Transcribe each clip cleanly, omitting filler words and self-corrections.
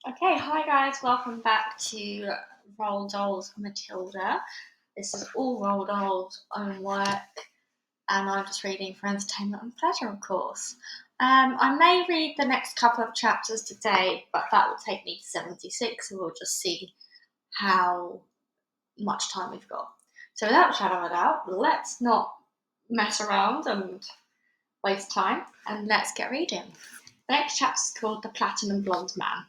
Okay, hi guys, welcome back to Roald Dahl's Matilda. This is all Roald Dahl's own work, and I'm just reading for entertainment and pleasure, of course. I may read the next couple of chapters today, but that will take me to 76, so we'll just see how much time we've got. So, without a shadow of a doubt, let's not mess around and waste time, and let's get reading. The next chapter is called The Platinum-Blond Man.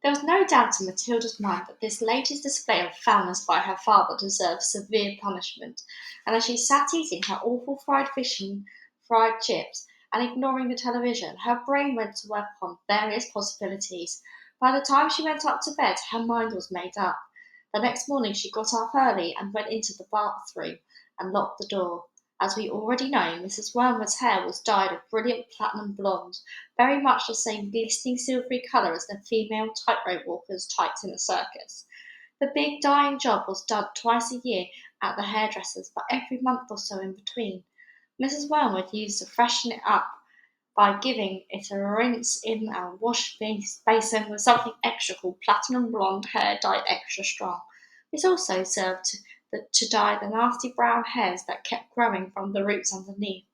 There was no doubt in Matilda's mind that this latest display of foulness by her father deserved severe punishment, and as she sat eating her awful fried fish and fried chips, and ignoring the television, her brain went to work upon various possibilities. By the time she went up to bed, her mind was made up. The next morning she got up early and went into the bathroom and locked the door. As we already know, Mrs. Wormwood's hair was dyed a brilliant platinum blonde, very much the same glistening silvery colour as the female tightrope walkers' tights in a circus. The big dyeing job was done twice a year at the hairdresser's, but every month or so in between. Mrs. Wormwood used to freshen it up by giving it a rinse in a wash basin with something extra called platinum blonde hair dyed extra strong. This also served to dye the nasty brown hairs that kept growing from the roots underneath.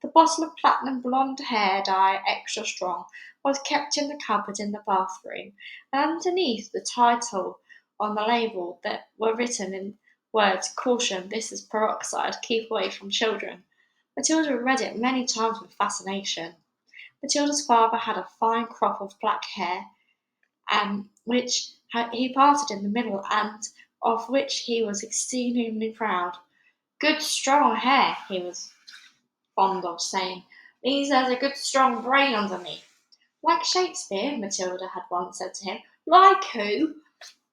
The bottle of platinum blonde hair dye extra strong was kept in the cupboard in the bathroom, and underneath the title on the label that were written in words caution, this is peroxide, keep away from children. Matilda read it many times with fascination. Matilda's father had a fine crop of black hair, which he parted in the middle, and of which he was exceedingly proud. Good strong hair, he was fond of saying, means there's a good strong brain underneath. Like Shakespeare, Matilda had once said to him. Like who?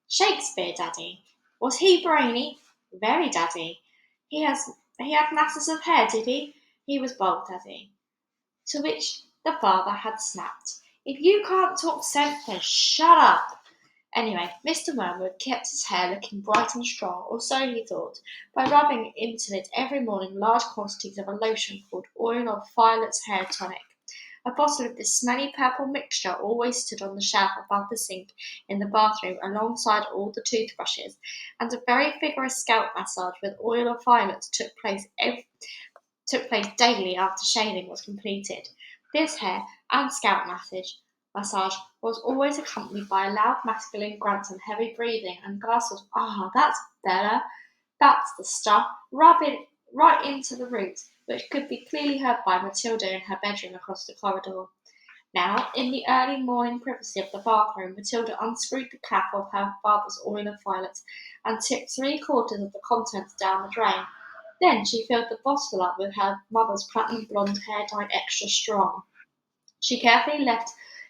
Shakespeare, Daddy. Was he brainy? Very, Daddy. He had masses of hair, did he? He was bald, Daddy. To which the father had snapped. If you can't talk sense, then shut up. Anyway, Mr. Wormwood kept his hair looking bright and strong, or so he thought, by rubbing into it every morning large quantities of a lotion called oil of Violet's hair tonic. A bottle of this smelly purple mixture always stood on the shelf above the sink in the bathroom alongside all the toothbrushes, and a very vigorous scalp massage with oil of violets took place daily after shaving was completed. This hair and scalp massage was always accompanied by a loud masculine grunt and heavy breathing and gasps of that's better, that's the stuff, rub it right into the roots, which could be clearly heard by Matilda in her bedroom across the corridor. Now, in the early morning privacy of the bathroom, Matilda unscrewed the cap of her father's oil of violets and tipped three-quarters of the contents down the drain. Then she filled the bottle up with her mother's platinum blonde hair dyed extra strong. She carefully left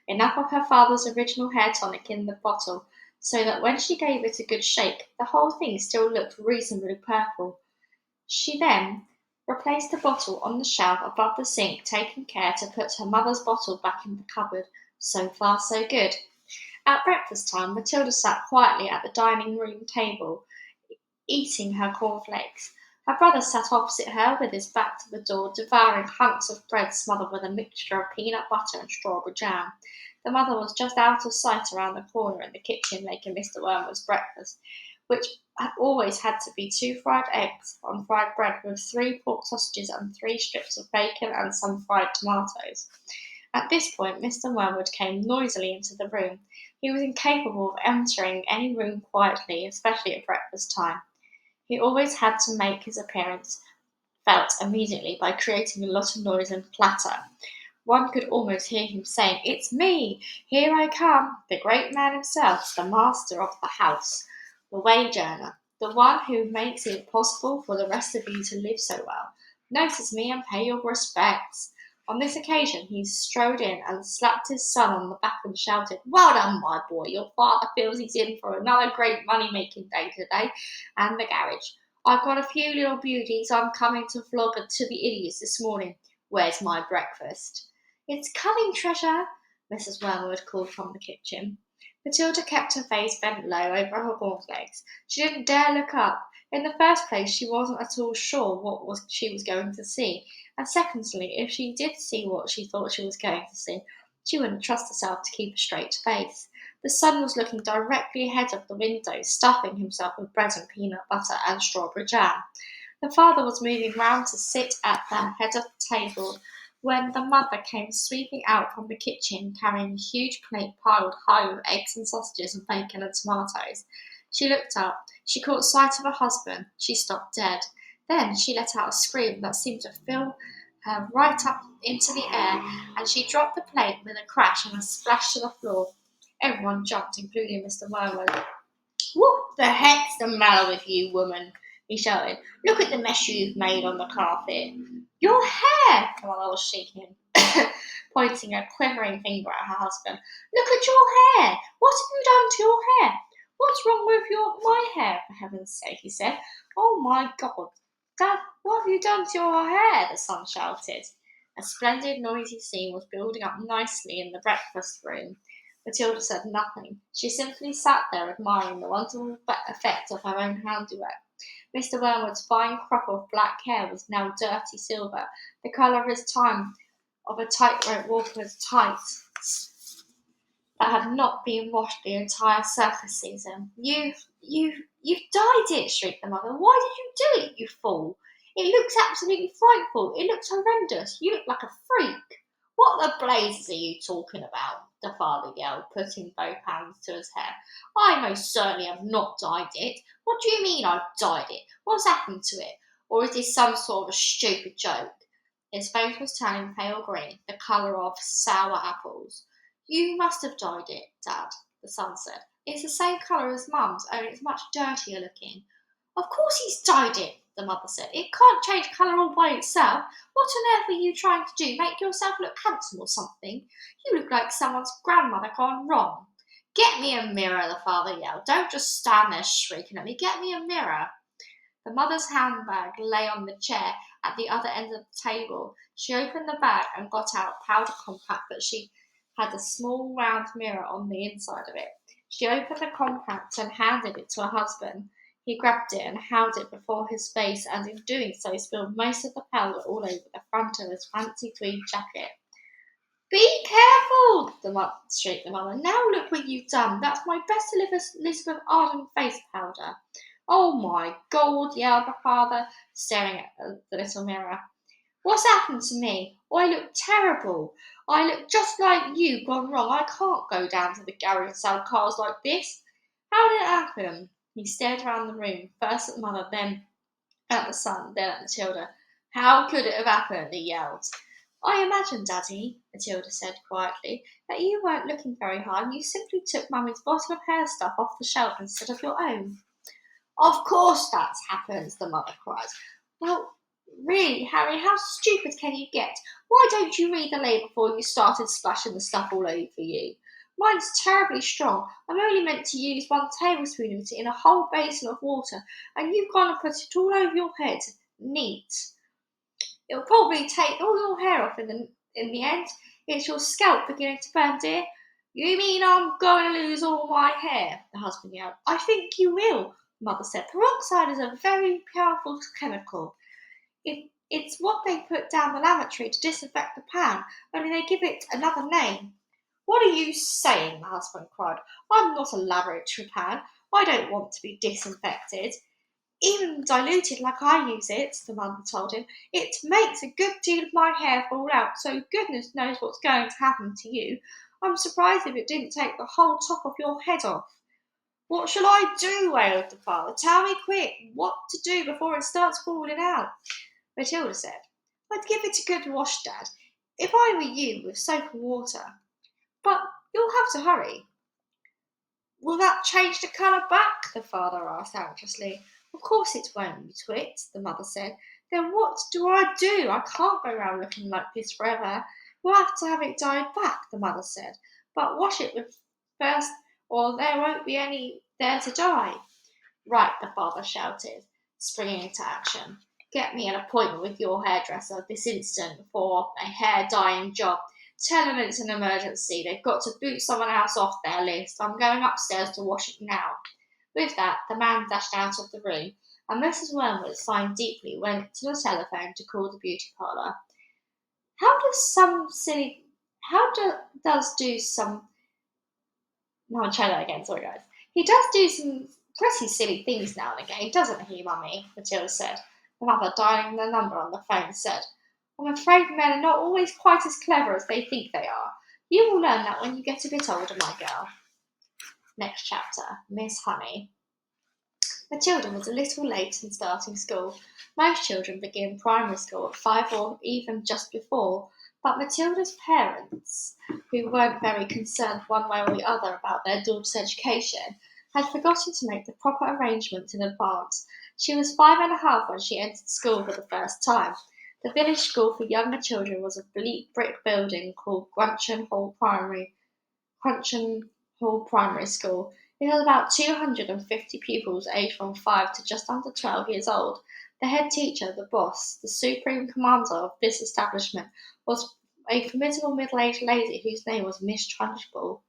enough of her father's original hair tonic in the bottle so that when she gave it a good shake, the whole thing still looked reasonably purple. She then replaced the bottle on the shelf above the sink, taking care to put her mother's bottle back in the cupboard. So far, so good. At breakfast time, Matilda sat quietly at the dining room table, eating her cornflakes. Her brother sat opposite her with his back to the door, devouring hunks of bread smothered with a mixture of peanut butter and strawberry jam. The mother was just out of sight around the corner in the kitchen making Mr. Wormwood's breakfast, which always had to be 2 fried eggs on fried bread with 3 pork sausages and 3 strips of bacon and some fried tomatoes. At this point, Mr. Wormwood came noisily into the room. He was incapable of entering any room quietly, especially at breakfast time. He always had to make his appearance felt immediately by creating a lot of noise and clatter. One could almost hear him saying, It's me! Here I come! The great man himself, the master of the house, the wage earner, the one who makes it possible for the rest of you to live so well. Notice me and pay your respects. On this occasion he strode in and slapped his son on the back and shouted, Well done, my boy, your father feels he's in for another great money-making day today, and the garage. I've got a few little beauties I'm coming to flog to the idiots this morning. Where's my breakfast? It's coming, Treasure, Mrs. Wormwood called from the kitchen. Matilda kept her face bent low over her cornflakes. She didn't dare look up. In the first place, she wasn't at all sure she was going to see, and secondly, if she did see what she thought she was going to see, she wouldn't trust herself to keep a straight face. The son was looking directly ahead of the window, stuffing himself with bread and peanut butter and strawberry jam. The father was moving round to sit at the head of the table when the mother came sweeping out from the kitchen carrying a huge plate piled high with eggs and sausages and bacon and tomatoes. She looked up. She caught sight of her husband. She stopped dead. Then she let out a scream that seemed to fill her right up into the air, and she dropped the plate with a crash and a splash to the floor. Everyone jumped, including Mr. Wormwood. "What the heck's the matter with you, woman?" he shouted. "Look at the mess you've made on the carpet." "Your hair!" the mother was shaking, pointing a quivering finger at her husband. "Look at your hair! What have you done to your hair?" "What's wrong with my hair, for heaven's sake?" he said. "Oh, my God, Dad, what have you done to your hair?" the son shouted. A splendid, noisy scene was building up nicely in the breakfast room. Matilda said nothing. She simply sat there admiring the wonderful effect of her own handiwork. Mr. Wormwood's fine crop of black hair was now dirty silver, the colour of his time of a tightrope walker's tights that had not been washed the entire circus season. You've dyed it!" shrieked the mother. "Why did you do it, you fool? It looks absolutely frightful. It looks horrendous. You look like a freak." "What the blazes are you talking about?" the father yelled, putting both hands to his hair. "I most certainly have not dyed it. What do you mean I've dyed it? What's happened to it? Or is this some sort of a stupid joke?" His face was turning pale green, the colour of sour apples. "You must have dyed it, Dad," the son said. "It's the same colour as Mum's, only it's much dirtier looking." "Of course he's dyed it," the mother said. "It can't change colour all by itself. What on earth are you trying to do? Make yourself look handsome or something? You look like someone's grandmother gone wrong." "Get me a mirror," the father yelled. "Don't just stand there shrieking at me. Get me a mirror." The mother's handbag lay on the chair at the other end of the table. She opened the bag and got out a powder compact that she had a small round mirror on the inside of it. She opened the compact and handed it to her husband. He grabbed it and held it before his face, and in doing so spilled most of the powder all over the front of his fancy tweed jacket. "Be careful!" shrieked the mother. "Now look what you've done. That's my best Elizabeth Arden face powder." "Oh, my God!" yelled the father, staring at the little mirror. "What's happened to me? Oh, I look terrible. I look just like you gone wrong. I can't go down to the garage and sell cars like this. How did it happen?" He stared around the room, first at the mother, then at the son, then at Matilda. "How could it have happened?" he yelled. "I imagine, Daddy," Matilda said quietly, "that you weren't looking very hard and you simply took Mummy's bottle of hair stuff off the shelf instead of your own." "Of course that's happened," the mother cried. "Well, really, Harry, how stupid can you get? Why don't you read the label before you started splashing the stuff all over you? Mine's terribly strong. I'm only meant to use 1 tablespoon of it in a whole basin of water, and you've gone and put it all over your head. Neat. It'll probably take all your hair off in the end. It's your scalp beginning to burn, dear." "You mean I'm going to lose all my hair?" the husband yelled. "I think you will," Mother said. "Peroxide is a very powerful chemical. It's what they put down the lavatory to disinfect the pan, only they give it another name." "What are you saying?" the husband cried. "I'm not a lavatory pan. I don't want to be disinfected." "Even diluted like I use it," the mother told him, "it makes a good deal of my hair fall out, so goodness knows what's going to happen to you. I'm surprised if it didn't take the whole top of your head off." "What shall I do?" wailed the father. "Tell me quick what to do before it starts falling out." Matilda said, "I'd give it a good wash, Dad, if I were you, with soap and water. But you'll have to hurry." "Will that change the colour back?" the father asked anxiously. "Of course it won't, you twit," the mother said. "Then what do I do? I can't go round looking like this forever." "You'll have to have it dyed back," the mother said. "But wash it with first, or there won't be any there to dye." "Right," the father shouted, springing into action. "Get me an appointment with your hairdresser this instant for a hair dyeing job. Tell them it's an emergency. They've got to boot someone else off their list. I'm going upstairs to wash it now." With that, the man dashed out of the room, and Mrs. Wormwood, sighing deeply, went to the telephone to call the beauty parlour. How does some silly, how do, does do some Now I'll try that again, sorry guys. He does do some pretty silly things now and again, doesn't he, Mummy? Matilda said. The mother, dialing the number on the phone, said, I'm afraid men are not always quite as clever as they think they are. You will learn that when you get a bit older, my girl. Next chapter, Miss Honey. Matilda was a little late in starting school. Most children begin primary school at 5 or even just before, but Matilda's parents, who weren't very concerned one way or the other about their daughter's education, had forgotten to make the proper arrangements in advance. She was 5 and a half when she entered school for the first time. The village school for younger children was a bleak brick building called Crunchen Hall Primary School. It had about 250 pupils aged from 5 to just under 12 years old. The head teacher, the boss, the supreme commander of this establishment, was a formidable middle-aged lady whose name was Miss Trunchbull.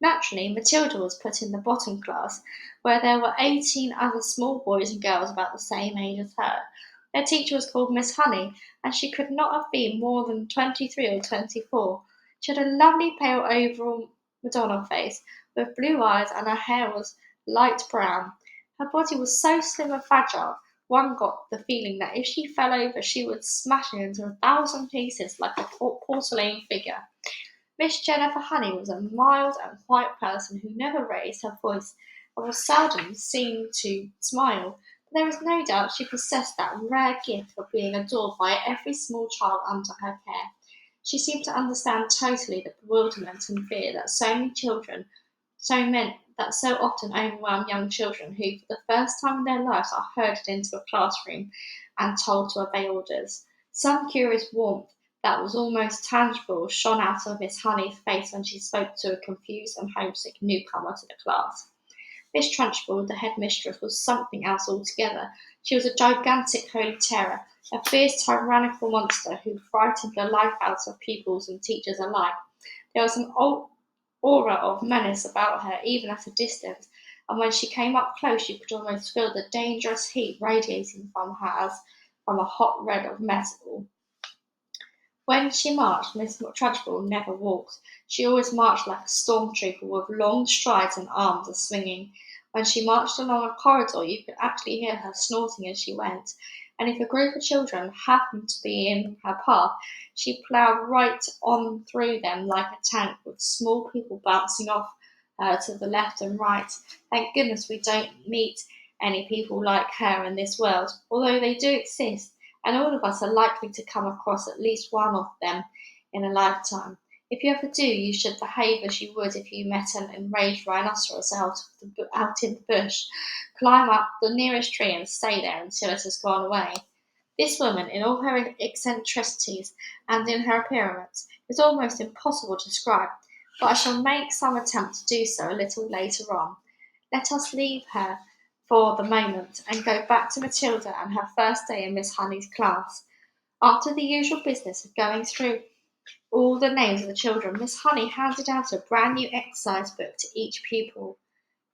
Naturally, Matilda was put in the bottom class, where there were 18 other small boys and girls about the same age as her. Their teacher was called Miss Honey, and she could not have been more than 23 or 24. She had a lovely pale oval Madonna face, with blue eyes, and her hair was light brown. Her body was so slim and fragile, one got the feeling that if she fell over she would smash it into 1,000 pieces like a porcelain figure. Miss Jennifer Honey was a mild and quiet person who never raised her voice and was seldom seen to smile, but there is no doubt she possessed that rare gift of being adored by every small child under her care. She seemed to understand totally the bewilderment and fear that so often overwhelm young children who, for the first time in their lives, are herded into a classroom and told to obey orders. Some curious warmth that was almost tangible shone out of Miss Honey's face when she spoke to a confused and homesick newcomer to the class. Miss Trunchbull, the head-mistress, was something else altogether. She was a gigantic holy terror, a fierce tyrannical monster who frightened the life out of pupils and teachers alike. There was an aura of menace about her even at a distance, and when she came up close you could almost feel the dangerous heat radiating from her as from a hot red of metal. When she marched, Miss Trunchbull never walked. She always marched like a storm-trooper with long strides and arms a-swinging. When she marched along a corridor, you could actually hear her snorting as she went, and if a group of children happened to be in her path, she ploughed right on through them like a tank, with small people bouncing off her to the left and right. Thank goodness we don't meet any people like her in this world, although they do exist, and all of us are likely to come across at least one of them in a lifetime. If you ever do, you should behave as you would if you met an enraged rhinoceros out in the bush. Climb up the nearest tree and stay there until it has gone away. This woman, in all her eccentricities and in her appearance, is almost impossible to describe, but I shall make some attempt to do so a little later on. Let us leave her for the moment and go back to Matilda and her first day in Miss Honey's class. After the usual business of going through all the names of the children, Miss Honey handed out a brand new exercise book to each pupil.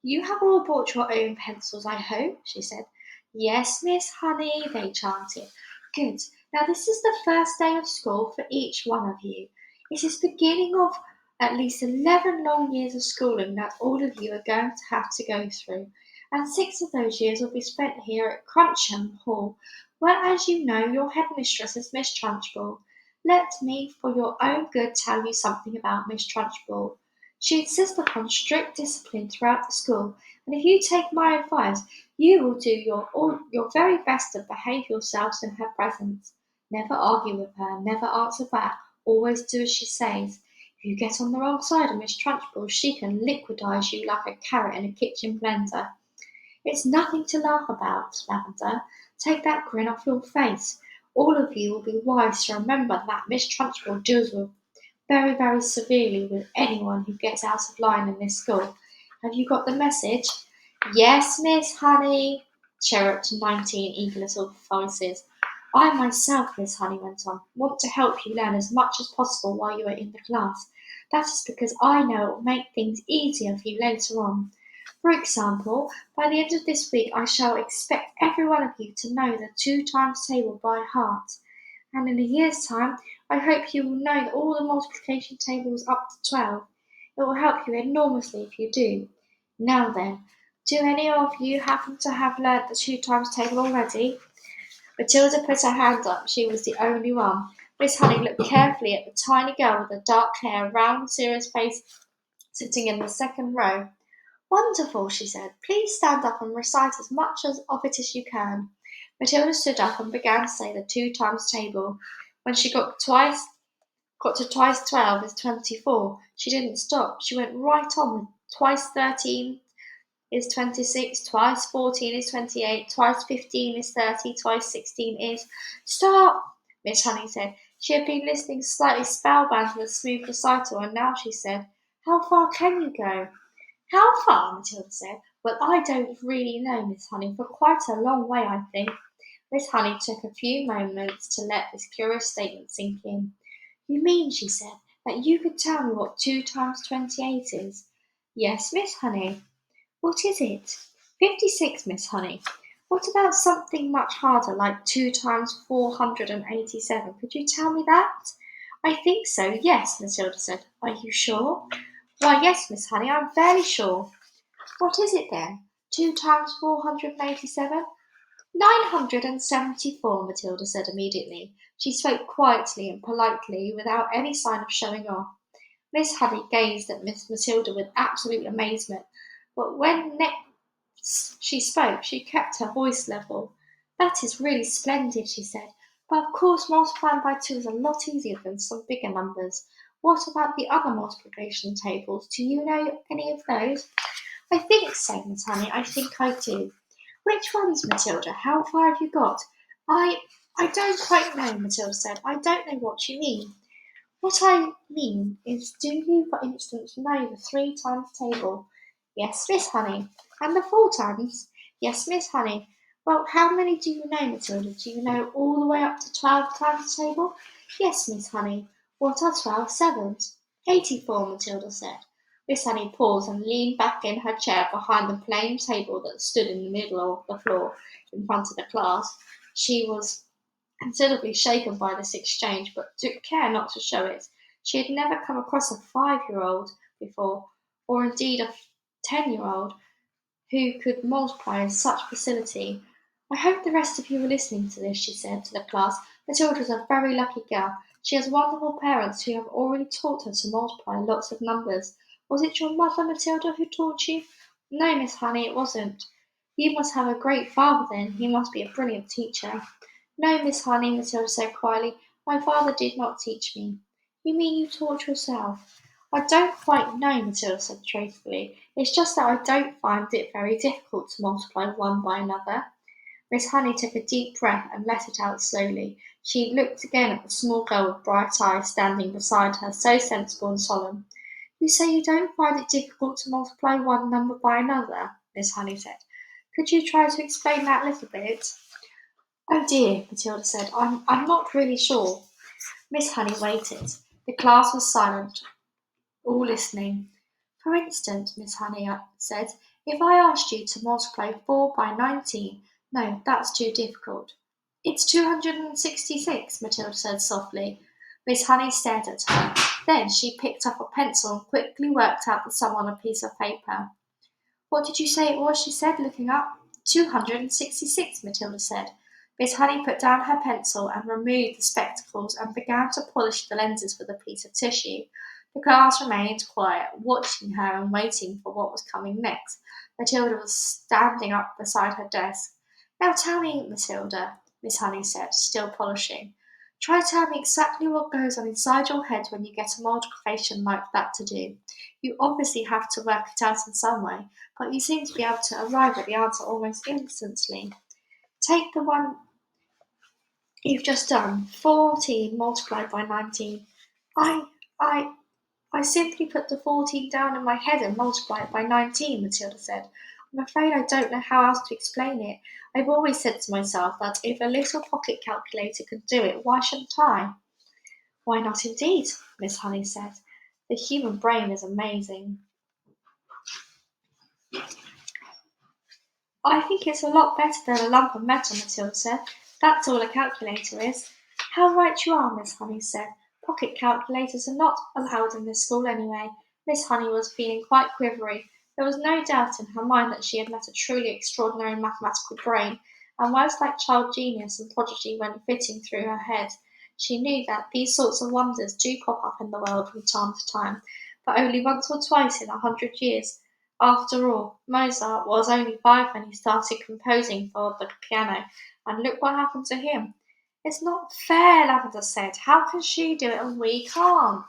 You have all brought your own pencils, I hope, she said. Yes, Miss Honey, they chanted. Good. Now this is the first day of school for each one of you. It is the beginning of at least 11 long years of schooling that all of you are going to have to go through, and 6 of those years will be spent here at Cruncham Hall, where, as you know, your headmistress is Miss Trunchbull. Let me, for your own good, tell you something about Miss Trunchbull. She insists upon strict discipline throughout the school, and if you take my advice, you will do your very best to behave yourselves in her presence. Never argue with her, never answer back, always do as she says. If you get on the wrong side of Miss Trunchbull, she can liquidize you like a carrot in a kitchen blender. It's nothing to laugh about, Lavender. Take that grin off your face. All of you will be wise to remember that Miss Trunchbull deals with very, very severely with anyone who gets out of line in this school. Have you got the message? Yes, Miss Honey, chirruped 19 eager little voices. I myself, Miss Honey went on, want to help you learn as much as possible while you are in the class. That is because I know it will make things easier for you later on. For example, by the end of this week I shall expect every one of you to know the 2 times table by heart, and in a year's time I hope you will know all the multiplication tables up to 12. It will help you enormously if you do. Now then, do any of you happen to have learnt the 2 times table already? Matilda put her hand up. She was the only one. Miss Honey looked carefully at the tiny girl with the dark hair, round, serious face, sitting in the second row. Wonderful, she said. Please stand up and recite as much of it as you can. Matilda stood up and began to say the 2 times table. When she got to twice 12 is 24, she didn't stop. She went right on with twice 13 is 26, twice 14 is 28, twice 15 is 30, twice 16 is... Stop, Miss Honey said. She had been listening slightly spellbound to the smooth recital, and now she said, How far can you go? How far? Matilda said. Well, I don't really know, Miss Honey, for quite a long way, I think. Miss Honey took a few moments to let this curious statement sink in. You mean, she said, that you could tell me what 2 times 28 is? Yes, Miss Honey. What is it? 56, Miss Honey. What about something much harder, like 2 times 487? Could you tell me that? I think so, yes, Matilda said. Are you sure? Why, yes, Miss Honey, I'm fairly sure. What is it then? 2 times 487? 974, Matilda said immediately. She spoke quietly and politely, without any sign of showing off. Miss Honey gazed at Miss Matilda with absolute amazement, but when next she spoke, she kept her voice level. That is really splendid, she said, but of course multiplying by 2 is a lot easier than some bigger numbers. What about the other multiplication tables? Do you know any of those? I think so, Miss Honey, I think I do. Which ones, Matilda? How far have you got? I I don't quite know, Matilda said. I don't know what you mean. What I mean is, do you, for instance, know the 3 times table? Yes, Miss Honey. And the 4 times? Yes, Miss Honey. Well, how many do you know, Matilda? Do you know all the way up to 12 times table? Yes, Miss Honey. What are 12 sevens? 84, Matilda said. Miss Honey paused and leaned back in her chair behind the plain table that stood in the middle of the floor in front of the class. She was considerably shaken by this exchange, but took care not to show it. She had never come across a 5-year-old before, or indeed a 10-year-old, who could multiply in such facility. I hope the rest of you are listening to this, she said to the class. Matilda is a very lucky girl. She has wonderful parents who have already taught her to multiply lots of numbers. Was it your mother, Matilda, who taught you? No, Miss Honey, it wasn't. You must have a great father then. He must be a brilliant teacher. No, Miss Honey, Matilda said quietly. My father did not teach me. You mean you taught yourself? I don't quite know, Matilda said truthfully. It's just that I don't find it very difficult to multiply one by another. Miss Honey took a deep breath and let it out slowly. She looked again at the small girl with bright eyes standing beside her, so sensible and solemn. You say you don't find it difficult to multiply one number by another, Miss Honey said. Could you try to explain that a little bit? Oh dear, Matilda said. I'm not really sure. Miss Honey waited. The class was silent, all listening. For instance, Miss Honey said, if I asked you to multiply 4 by 19, no, that's too difficult. It's 266, Matilda said softly. Miss Honey stared at her. Then she picked up a pencil and quickly worked out the sum on a piece of paper. What did you say it was? She said, looking up. 266, Matilda said. Miss Honey put down her pencil and removed the spectacles and began to polish the lenses with a piece of tissue. The class remained quiet, watching her and waiting for what was coming next. Matilda was standing up beside her desk. Now tell me, Matilda, Miss Honey said, still polishing. Try to tell me exactly what goes on inside your head when you get a multiplication like that to do. You obviously have to work it out in some way, but you seem to be able to arrive at the answer almost instantly. Take the one you've just done, 14 multiplied by 19. I, I, I simply put the 14 down in my head and multiply it by 19, Matilda said. I'm afraid I don't know how else to explain it. I've always said to myself that if a little pocket calculator could do it, why shouldn't I? Why not indeed, Miss Honey said. The human brain is amazing. I think it's a lot better than a lump of metal, Matilda said. That's all a calculator is. How right you are, Miss Honey said. Pocket calculators are not allowed in this school anyway. Miss Honey was feeling quite quivery. There was no doubt in her mind that she had met a truly extraordinary mathematical brain, and words like child genius and prodigy went flitting through her head. She knew that these sorts of wonders do crop up in the world from time to time, but only once or twice in 100 years. After all, Mozart was only 5 when he started composing for the piano, and look what happened to him. It's not fair, Lavender said. How can she do it and we can't?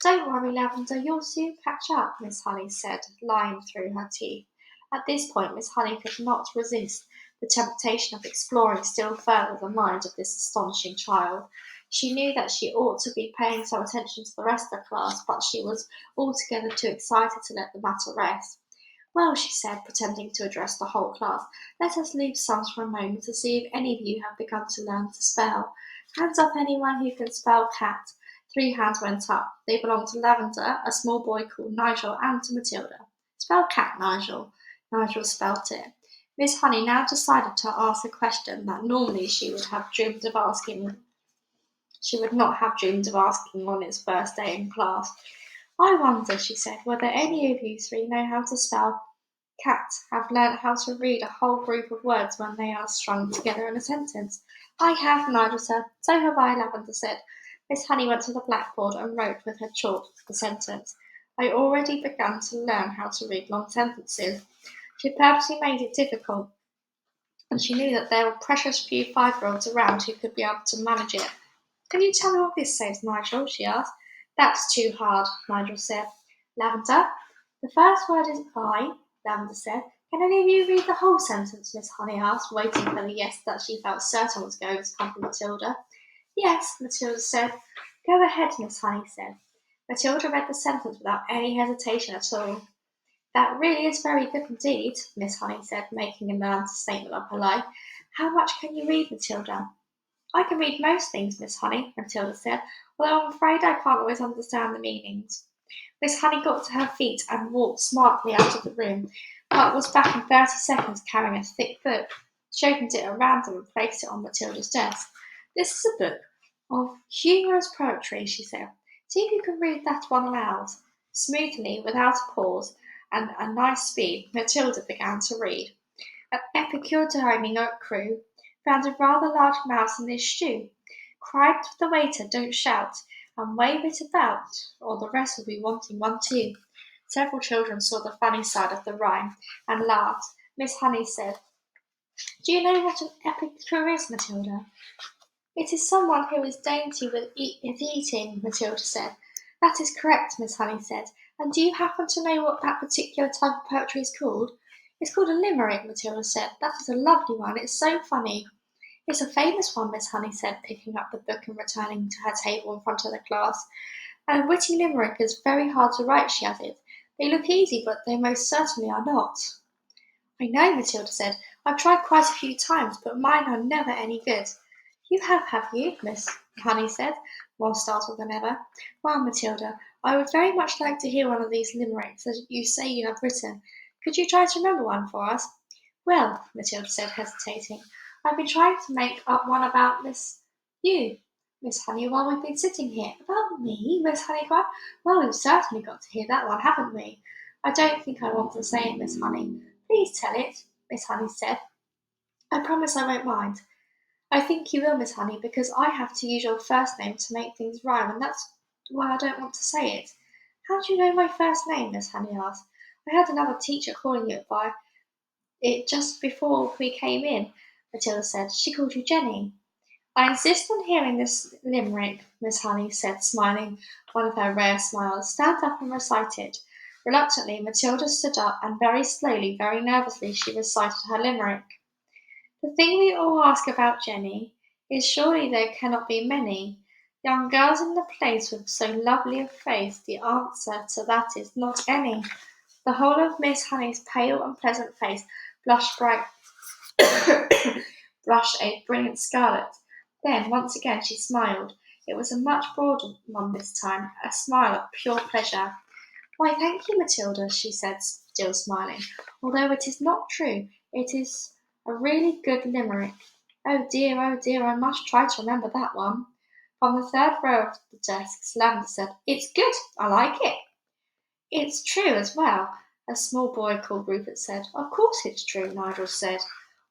Don't worry, Lavender, you'll soon catch up, Miss Honey said, lying through her teeth. At this point, Miss Honey could not resist the temptation of exploring still further the mind of this astonishing child. She knew that she ought to be paying some attention to the rest of the class, but she was altogether too excited to let the matter rest. Well, she said, pretending to address the whole class, let us leave sums for a moment to see if any of you have begun to learn to spell. Hands up anyone who can spell cat. 3 hands went up. They belonged to Lavender, a small boy called Nigel, and to Matilda. Spell cat, Nigel. Nigel spelt it. Miss Honey now decided to ask a question that normally she would not have dreamed of asking on its first day in class. I wonder, she said, whether any of you 3 know how to spell cat, have learnt how to read a whole group of words when they are strung together in a sentence. I have, Nigel said. So have I, Lavender said. Miss Honey went to the blackboard and wrote with her chalk the sentence. I already begun to learn how to read long sentences. She purposely made it difficult, and she knew that there were precious few 5-year-olds around who could be able to manage it. Can you tell me what this says, Nigel? She asked. That's too hard, Nigel said. Lavender, the first word is I, Lavender said. Can any of you read the whole sentence? Miss Honey asked, waiting for the yes that she felt certain was going to come from Matilda. Yes, Matilda said. Go ahead, Miss Honey said. Matilda read the sentence without any hesitation at all. That really is very good indeed, Miss Honey said, making an understatement of her life. How much can you read, Matilda? I can read most things, Miss Honey, Matilda said, although I'm afraid I can't always understand the meanings. Miss Honey got to her feet and walked smartly out of the room, but was back in 30 seconds carrying a thick book. She opened it at random and placed it on Matilda's desk. This is a book of humorous poetry, she said. See if you can read that one aloud. Smoothly, without a pause, and a nice speed, Matilda began to read. An epicure dining out crew found a rather large mouse in his stew. Cried to the waiter, don't shout, and wave it about, or the rest will be wanting one too. Several children saw the funny side of the rhyme and laughed. Miss Honey said, do you know what an epicure is, Matilda? It is someone who is dainty with eating, Matilda said. That is correct, Miss Honey said. And do you happen to know what that particular type of poetry is called? It's called a limerick, Matilda said. That is a lovely one. It's so funny. It's a famous one, Miss Honey said, picking up the book and returning to her table in front of the class. And a witty limerick is very hard to write, she added. They look easy, but they most certainly are not. I know, Matilda said. I've tried quite a few times, but mine are never any good. You have you? Miss Honey said, more startled than ever. Well, Matilda, I would very much like to hear one of these limericks that you say you have written. Could you try to remember one for us? Well, Matilda said, hesitating, I've been trying to make up one about you, Miss Honey, while we've been sitting here. About me? Miss Honey cried. Well, we've certainly got to hear that one, haven't we? I don't think I want to say it, Miss Honey. Please tell it, Miss Honey said. I promise I won't mind. I think you will, Miss Honey, because I have to use your first name to make things rhyme, and that's why I don't want to say it. How do you know my first name? Miss Honey asked. I heard another teacher calling you by it just before we came in, Matilda said. She called you Jenny. I insist on hearing this limerick, Miss Honey said, smiling one of her rare smiles. Stand up and recite it. Reluctantly, Matilda stood up, and very slowly, very nervously, she recited her limerick. The thing we all ask about Jenny is surely there cannot be many young girls in the place with so lovely a face. The answer to that is not any. The whole of Miss Honey's pale and pleasant face blushed bright, blushed a brilliant scarlet. Then, once again, she smiled. It was a much broader one this time, a smile of pure pleasure. Why, thank you, Matilda, she said, still smiling. Although it is not true, it is a really good limerick. Oh dear, I must try to remember that one. From the third row of the desks, Lavender said, It's good, I like it. It's true as well, a small boy called Rupert said. Of course it's true, Nigel said.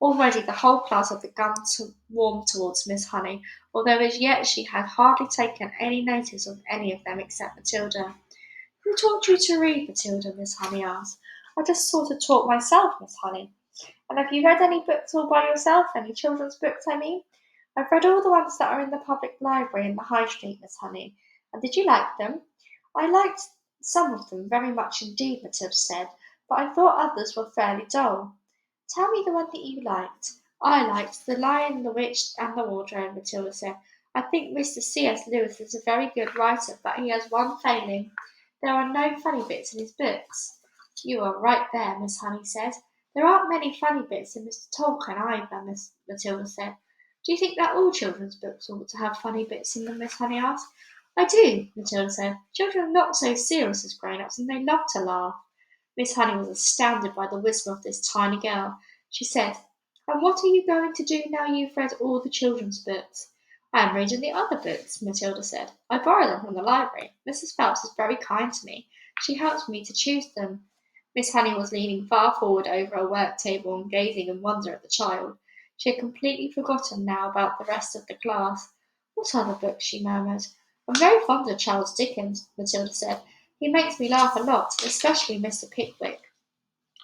Already the whole class had begun to warm towards Miss Honey, although as yet she had hardly taken any notice of any of them except Matilda. Who taught you to read, Matilda? Miss Honey asked. I just sort of taught myself, Miss Honey. And have you read any books all by yourself? Any children's books, I mean? I've read all the ones that are in the public library in the High Street, Miss Honey. And did you like them? I liked some of them very much indeed, Matilda said, but I thought others were fairly dull. Tell me the one that you liked. I liked The Lion, the Witch, and the Wardrobe, Matilda said. I think Mr. C.S. Lewis is a very good writer, but he has one failing. There are no funny bits in his books. You are right there, Miss Honey said. There aren't many funny bits in Mr. Tolkien either, Miss Matilda said. Do you think that all children's books ought to have funny bits in them? Miss Honey asked. I do, Matilda said. Children are not so serious as grown-ups, and they love to laugh. Miss Honey was astounded by the wisdom of this tiny girl. She said, And what are you going to do now you've read all the children's books? I am reading the other books, Matilda said. I borrow them from the library. Mrs. Phelps is very kind to me. She helps me to choose them. Miss Honey was leaning far forward over her work table and gazing in wonder at the child. She had completely forgotten now about the rest of the class. What other books? She murmured. I'm very fond of Charles Dickens, Matilda said. He makes me laugh a lot, especially Mr. Pickwick.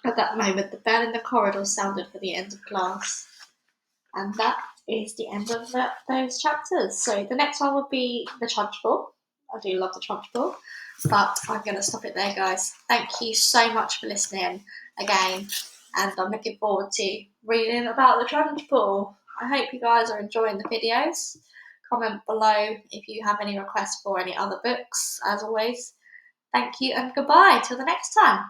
At that moment, the bell in the corridor sounded for the end of class. And that is the end of those chapters. So the next one would be the Trunchbull. I do love the Trunchbull. But I'm going to stop it there, guys. Thank you so much for listening again. And I'm looking forward to reading about the Trunchbull. I hope you guys are enjoying the videos. Comment below if you have any requests for any other books, as always. Thank you and goodbye. Till the next time.